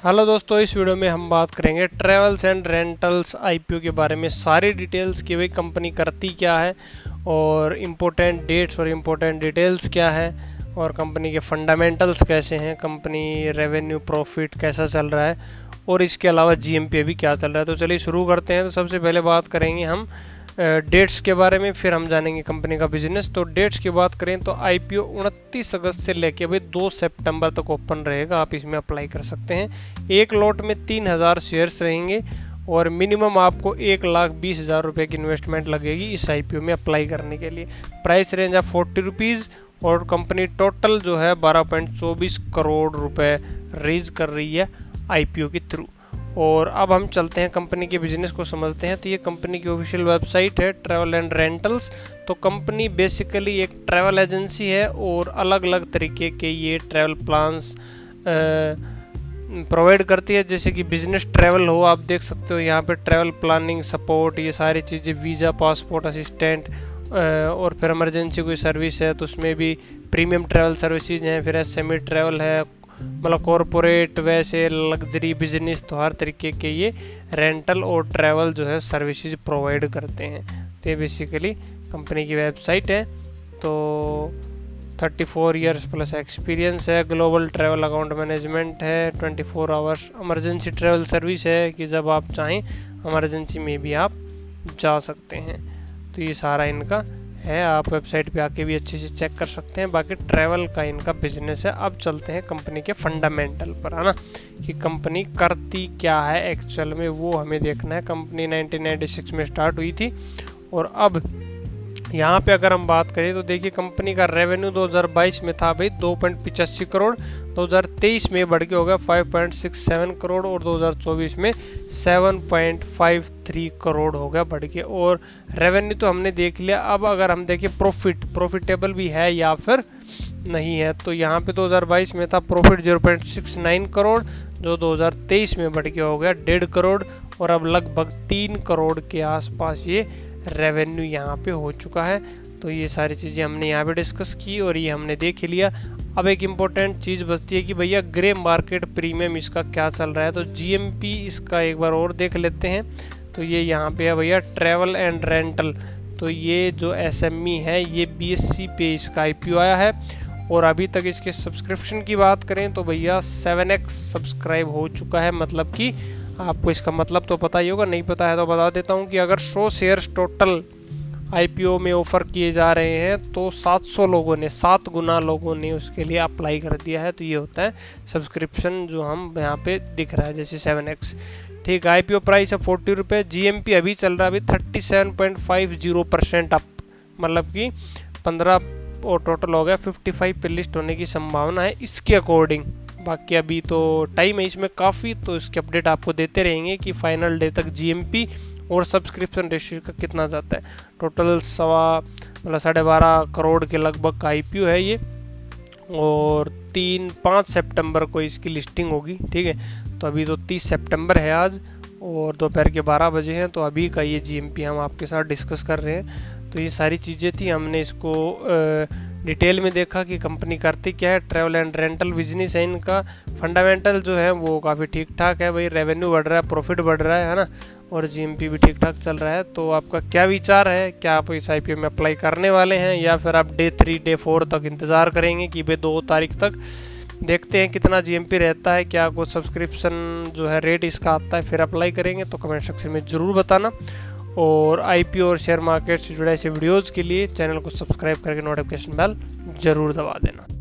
Hello दोस्तों, इस video में हम बात करेंगे ट्रैवल्स एंड रेंटल्स आईपीओ के बारे में। सारी डिटेल्स कि भाई कंपनी करती क्या है और इम्पोर्टेंट डेट्स और इम्पोर्टेंट डिटेल्स क्या है और कंपनी के फंडामेंटल्स कैसे हैं, कंपनी रेवेन्यू प्रॉफिट कैसा चल रहा है और इसके अलावा जीएमपी अभी क्या चल रहा है। तो चलिए शुरू करते हैं। तो सबसे पहले बात करेंगे हम डेट्स के बारे में, फिर हम जानेंगे कंपनी का बिजनेस। तो डेट्स की बात करें तो आईपीओ 29 अगस्त से लेके भाई 2 सितंबर तक ओपन रहेगा। आप इसमें अप्लाई कर सकते हैं। एक लॉट में 3000 शेयर्स रहेंगे और मिनिमम आपको 1,20,000 रुपये की इन्वेस्टमेंट लगेगी इस आईपीओ में अप्लाई करने के लिए। प्राइस रेंज है 40 रुपीज़ और कंपनी टोटल जो है 12.24 करोड़ रुपए रेज कर रही है आईपीओ के थ्रू। और अब हम चलते हैं कंपनी के बिजनेस को समझते हैं। तो ये कंपनी की ऑफिशियल वेबसाइट है ट्रैवल एंड रेंटल्स। तो कंपनी बेसिकली एक ट्रैवल एजेंसी है और अलग अलग तरीके के ये ट्रैवल प्लान्स प्रोवाइड करती है। जैसे कि बिजनेस ट्रैवल हो, आप देख सकते हो यहाँ पे ट्रैवल प्लानिंग सपोर्ट, ये सारी चीज़ें, वीज़ा, पासपोर्ट असिस्टेंट और फिर इमरजेंसी कोई सर्विस है तो उसमें भी प्रीमियम ट्रैवल सर्विसेज हैं। फिर सेमी ट्रैवल है, मतलब कॉरपोरेट, वैसे लग्जरी, बिजनेस, तो हर तरीके के ये रेंटल और ट्रैवल जो है सर्विसेज प्रोवाइड करते हैं। तो ये बेसिकली कंपनी की वेबसाइट है। तो 34 इयर्स प्लस एक्सपीरियंस है, ग्लोबल ट्रैवल अकाउंट मैनेजमेंट है, 24 आवर्स इमरजेंसी ट्रैवल सर्विस है कि जब आप चाहें इमरजेंसी में भी आप जा सकते हैं। तो ये सारा इनका है, आप वेबसाइट पे आके भी अच्छे से चेक कर सकते हैं। बाकी ट्रैवल का इनका बिजनेस है। अब चलते हैं कंपनी के फंडामेंटल पर, है ना, कि कंपनी करती क्या है एक्चुअल में, वो हमें देखना है। कंपनी 1996 में स्टार्ट हुई थी और अब यहाँ पे अगर हम बात करें तो देखिए कंपनी का रेवेन्यू 2022 में था भाई 2.85 करोड़, 2023 में बढ़ के हो गया 5.67 करोड़ और 2024 में 7.53 करोड़ हो गया बढ़ के। और रेवेन्यू तो हमने देख लिया। अब अगर हम देखें प्रॉफिटेबल भी है या फिर नहीं है, तो यहाँ पे 2022 में था प्रॉफिट 0.69 करोड़, जो 2023 में बढ़ के हो गया 1.5 करोड़ और अब लगभग 3 करोड़ के आसपास ये रेवेन्यू यहाँ पे हो चुका है। तो ये सारी चीज़ें हमने यहाँ पे डिस्कस की और ये हमने देख लिया। अब एक इम्पोर्टेंट चीज़ बचती है कि भैया ग्रे मार्केट प्रीमियम इसका क्या चल रहा है। तो जीएमपी इसका एक बार और देख लेते हैं। तो ये यहाँ पे है भैया ट्रैवल एंड रेंटल। तो ये जो एसएमई है ये बीएससी पे इसका आईपीओ आया है और अभी तक इसके सब्सक्रिप्शन की बात करें तो भैया 7x सब्सक्राइब हो चुका है। मतलब कि आपको इसका मतलब तो पता ही होगा, नहीं पता है तो बता देता हूँ कि अगर 100 शेयर्स टोटल आईपीओ में ऑफ़र किए जा रहे हैं तो 700 लोगों ने, 7 गुना लोगों ने उसके लिए अप्लाई कर दिया है। तो ये होता है सब्सक्रिप्शन जो हम यहाँ पे दिख रहा है जैसे 7x। ठीक, आईपीओ प्राइस है 40 रुपये। जीएमपी अभी चल रहा है अभी 37.50% अप, मतलब कि 15 और टोटल हो गया 55 पे लिस्ट होने की संभावना है इसके अकॉर्डिंग। बाकी अभी तो टाइम है इसमें काफ़ी, तो इसके अपडेट आपको देते रहेंगे कि फाइनल डे तक जीएमपी और सब्सक्रिप्शन रेशियो का कितना जाता है। टोटल 12.5 करोड़ के लगभग का आईपीओ है ये और 3-5 सितंबर को इसकी लिस्टिंग होगी। ठीक है, तो अभी तो 30 सितंबर है आज और दोपहर के 12 बजे हैं। तो अभी का ये जीएमपी हम आपके साथ डिस्कस कर रहे हैं। तो ये सारी चीज़ें थी, हमने इसको डिटेल में देखा कि कंपनी करती क्या है। ट्रैवल एंड रेंटल बिजनेस है इनका। फंडामेंटल जो है वो काफ़ी ठीक ठाक है भाई, रेवेन्यू बढ़ रहा है, प्रॉफिट बढ़ रहा है ना, और जीएमपी भी ठीक ठाक चल रहा है। तो आपका क्या विचार है, क्या आप इस आईपीओ में अप्लाई करने वाले हैं या फिर आप डे 3 डे 4 तक इंतज़ार करेंगे कि भाई 2 तारीख तक देखते हैं कितना जीएमपी रहता है, क्या कुछ सब्सक्रिप्शन जो है रेट इसका आता है, फिर अप्लाई करेंगे। तो कमेंट सेक्शन में ज़रूर बताना। और आईपीओ और शेयर मार्केट से जुड़े ऐसे वीडियोज़ के लिए चैनल को सब्सक्राइब करके नोटिफिकेशन बेल ज़रूर दबा देना।